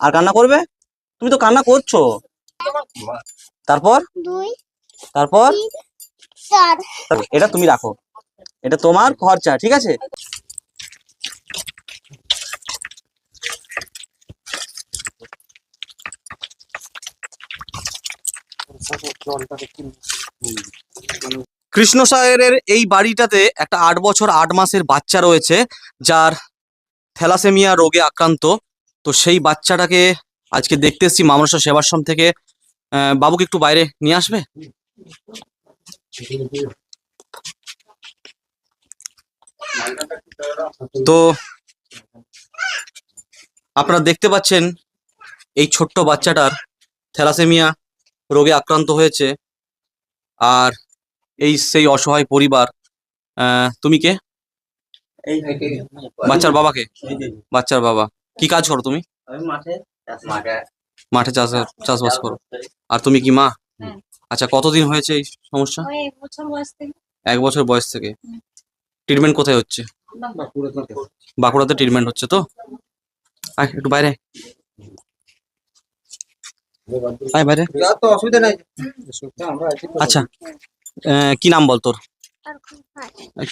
আর কান্না করবে? তুমি তো কান্না করছো। তারপর তারপর এটা তুমি রাখো, এটা তোমার খরচা, ঠিক আছে? কৃষ্ণ সাহেবের এই বাড়িটাতে একটা 8 বছর 8 মাসের বাচ্চা রয়েছে, যার থ্যালাসেমিয়া রোগে আক্রান্ত। তো সেই বাচ্চাটাকে আজকে দেখতে এসেছি মামনসা সেবাশ্রম থেকে। বাবুকে একটু বাইরে নিয়ে আসবে? তো আপনারা দেখতে পাচ্ছেন এই ছোট্ট বাচ্চাটার থ্যালাসেমিয়া রোগে আক্রান্ত হয়েছে। আর এই সেই অসহায় পরিবার। তুমি কে? বাচ্চার বাবাকে? বাচ্চার বাবা। কি কাজ করো তুমি? মাঠে চাষবাস করো। আর তুমি কি মা? আচ্ছা, কতদিন হয়েছে এই সমস্যা? 1 বছর বয়স থেকে। ট্রিটমেন্ট কোথায় হচ্ছে? বাঁকুড়াতে ট্রিটমেন্ট হচ্ছে। তো একটু বাইরে বাইরে। আচ্ছা, কি নাম বল তোর?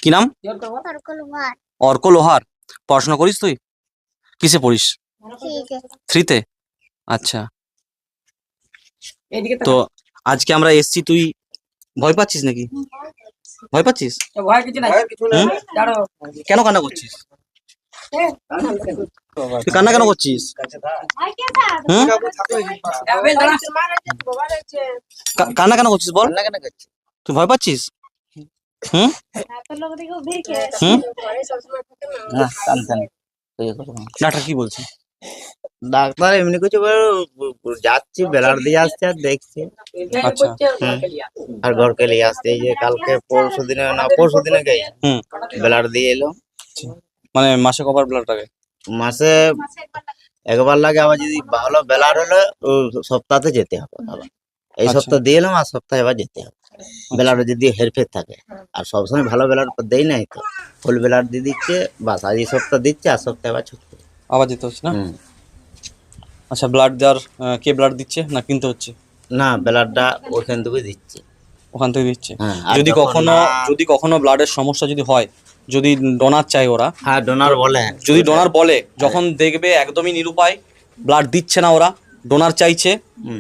কি নাম? অর্ক লোহার। পড়াশোনা করিস তুই? কিসে পড়িস? 3-তে। আচ্ছা, তো আজকে আমরা এসছি, তুই ভয় পাচ্ছিস নাকি? ভয় পাচ্ছিস? কেন কান্না করছিস? তুই কান্না কেন করছিস? কান্না কেন করছিস বল? তুই ভয় পাচ্ছিস? ডাক্তার কি বলছে? ডাক্তার এমনি কিছু যাচ্ছি, বেলার দিয়ে আসছে আর দেখছি। আচ্ছা, আর ঘরকে নিয়ে আসছে। এই যে কালকে পরশু দিনে গেছে, বেলার দিয়ে এলো। মানে মাসে কবার ব্লাড লাগে? মাসে একবার লাগে। আবার যদি ভালো বেলার হলে সপ্তাহে যেতে হবে। আবার এই সপ্তাহ দিয়ে এলাম, আর সপ্তাহে এবার যেতে হবে। বেলার যদি হেরফের থাকে, আর সবসময় ভালো বেলার দেই নাই, তো ফুল বেলার দিয়ে দিচ্ছে। বাস আজ এই সপ্তাহ দিচ্ছে, আর সপ্তাহে আবার ছুটি আবার যেতে হচ্ছে না? আচ্ছা, ব্লাড দেওয়ার কে ব্লাড দিচ্ছে না কিনতে হচ্ছে? না, বেলারটা ওখান থেকে দিচ্ছে। ওখান থেকে দিচ্ছে। যদি কখনো ব্লাডের সমস্যা যদি হয়, যদি ডোনার চাই ওরা, হ্যাঁ ডোনার বলে, যদি ডোনার বলে, যখন দেখবে একদমই নিরুপায়, ব্লাড দিচ্ছে না ওরা, ডোনার চাইছে,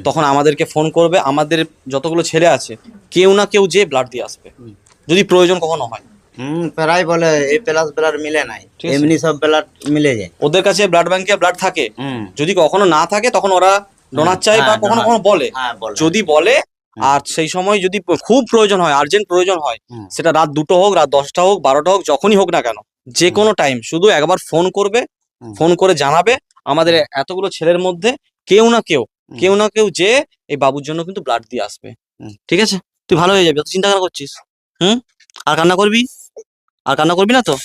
তখন আমাদেরকে ফোন করবে। আমাদের যতগুলো ছেলে আছে কেউ না কেউ যে ব্লাড দিয়ে আসবে যদি প্রয়োজন কখনো হয়। প্রায় বলে এই প্লাস ব্লাড মিলে নাই, এমনি সব ব্লাড মিলে যায়। ওদের কাছে ব্লাড ব্যাংকে ব্লাড থাকে। যদি কখনো না থাকে তখন ওরা ডোনার চাই, বা কখনো কখনো বলে। যদি বলে, আর সেই সময় যদি খুব প্রয়োজন হয়, আর্জেন্ট প্রয়োজন হয়, সেটা রাত 2টো হোক, রাত 10টা হোক, 12টা হোক, যখনই হোক না কেন, যে কোনো টাইম, শুধু একবার ফোন করবে, ফোন করে জানাবে। আমাদের এতগুলো ছেলের মধ্যে কেউ না কেউ যে এই বাবুর জন্য কিন্তু ব্লাড দিয়ে আসবে। ঠিক আছে, তুই ভালো হয়ে যাবি, অত চিন্তা কেন করছিস? আর কান্না করবি? আর কান্না করবি না তো?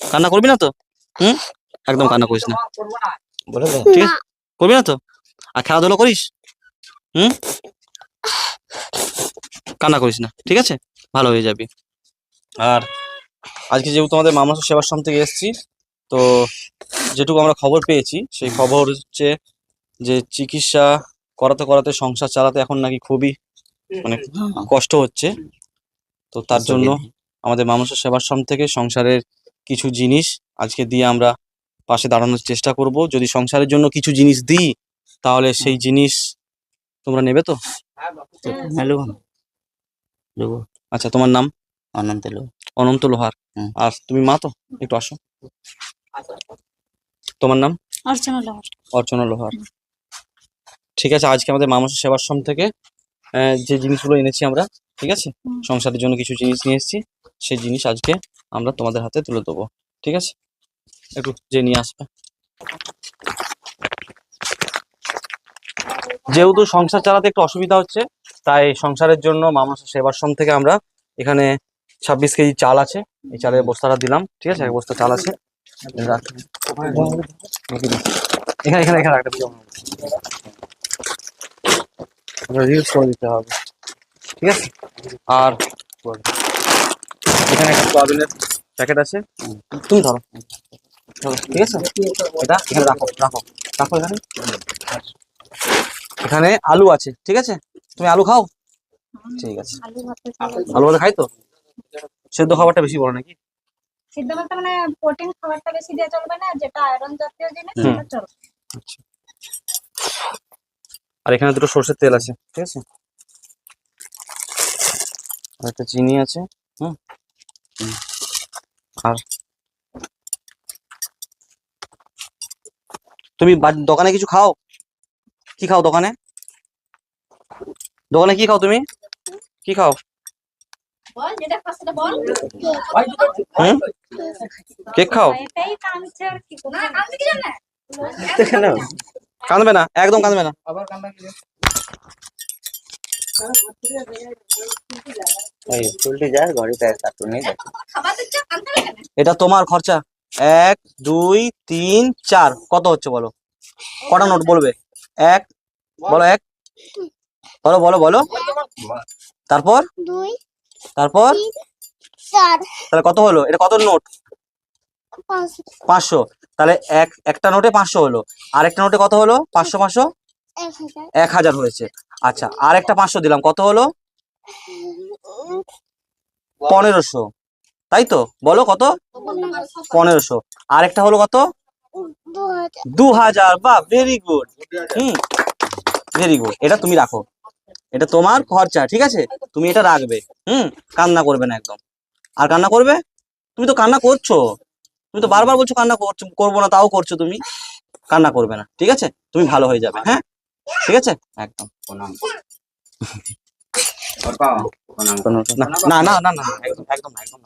কান্না করবি না তো? একদম কান্না করিস না, ঠিক আছে? করবি না তো? আর খেলাধুলা করিস? কান্না করিস না, ঠিক আছে? ভালো হয়ে যাবি। আর আজকে যেহেতু আমাদের মামনসা সেবাশ্রম থেকে এসেছি, তো যেটুকু আমরা খবর পেয়েছি, সেই খবর হচ্ছে যে চিকিৎসা করাতে করাতে সংসার চালাতে এখন নাকি খুবই মানে কষ্ট হচ্ছে। তো তার জন্য আমাদের মামনসা সেবাশ্রম থেকে সংসারের কিছু জিনিস আজকে দিয়ে আমরা পাশে দাঁড়ানোর চেষ্টা করব। যদি সংসারের জন্য কিছু জিনিস দিই, তাহলে সেই জিনিস তোমরা নেবে তো? আচ্ছা, তোমার নাম? অনন্ত লোহার। আর তুমি মা তো? একটু আসো। তোমার নাম? অর্চনা লোহার। ঠিক আছে, আজকে আমাদের মামনসা সেবাশ্রম থেকে যে জিনিসগুলো এনেছি আমরা, ঠিক আছে, সংসারের জন্য কিছু জিনিস নিয়ে এসেছি, সেই জিনিস আজকে আমরা তোমাদের হাতে তুলে দেবো। ঠিক আছে, একটু যে নিয়ে আসবে। যেহেতু সংসার চালাতে একটু অসুবিধা হচ্ছে, তাই সংসারের জন্য মামনসা সেবাশ্রম থেকে আমরা এখানে 26 কেজি চাল আছে, এই চালের বস্তাটা দিলাম। ঠিক আছে, 1 বস্তা চাল আছে, এখানে এখানে এখানে রাখতে রিলস করে দিতে হবে। ঠিক আছে, আর এখানে একটা সোয়াবিনের প্যাকেট আছে, তুমি ধরো। ঠিক আছে, এটা এখানে রাখো রাখো রাখো এখানে। এখানে আলু আছে, ঠিক আছে? তুমি আলু খাও? ঠিক আছে, আলু ভাতে খাই তো। সেদ্ধ খাবারটা বেশি বড় নাকি? সিদ্ধ বলতে মানে প্রোটিন খাবারটা বেশি দেওয়া চলবে না, যেটা আয়রন জাতীয় জিনিস সেটা চলবে। আচ্ছা। আর এখানে দুটো সরষের তেল আছে, ঠিক আছে? আর একটা চিনি আছে। হুম। আর তুমি দোকানে কিছু খাও? কি খাও দোকানে? দোকানে কি খাও তুমি? কি খাও? বল যেটা খাস সেটা বল। হুম? কেক খাও? এটাই কাঁদছে আর কি করব? না কাঁদছে কি জানে? কেন কাঁদবে না, একদম কাঁদবে না। ওই স্কুলটি যায় ঘড়িতে কার্টুন নেই দেখো। খাবার দিচ্ছে কাঁদতে হবে কেন? এটা তোমার খরচা। 1 2 3 4 কত হচ্ছে বলো? কটা নোট বলবে? 1 বলো, 1 বলো বলো বলো। তারপর 2 তারপর 4 তাহলে কত হলো? এটা কত নোট? 5 500। তাহলে একটা নোটে 500 হলো। আরেকটা নোটে কত হলো? 500 500 1000 1000 হয়েছে। আচ্ছা, আর একটা 500 দিলাম, কত হলো? 1500। তাই তো, বলো কত? 1500। আরেকটা হলো কত? 2000 2000। বাহ, ভেরি গুড। Very good. এটা তুমি রাখো, এটা তোমার খরচা, ঠিক আছে? তুমি এটা রাখবে। কান্না করবে না একদম। আর কান্না করবে? তুমি তো কান্না করছো, তুমি তো বারবার বলছো কান্না করবো না, তাও করছো তুমি। কান্না করবে না, ঠিক আছে? তুমি ভালো হয়ে যাবে, হ্যাঁ? ঠিক আছে, একদম। না না না না না, একদম একদম না, একদম না।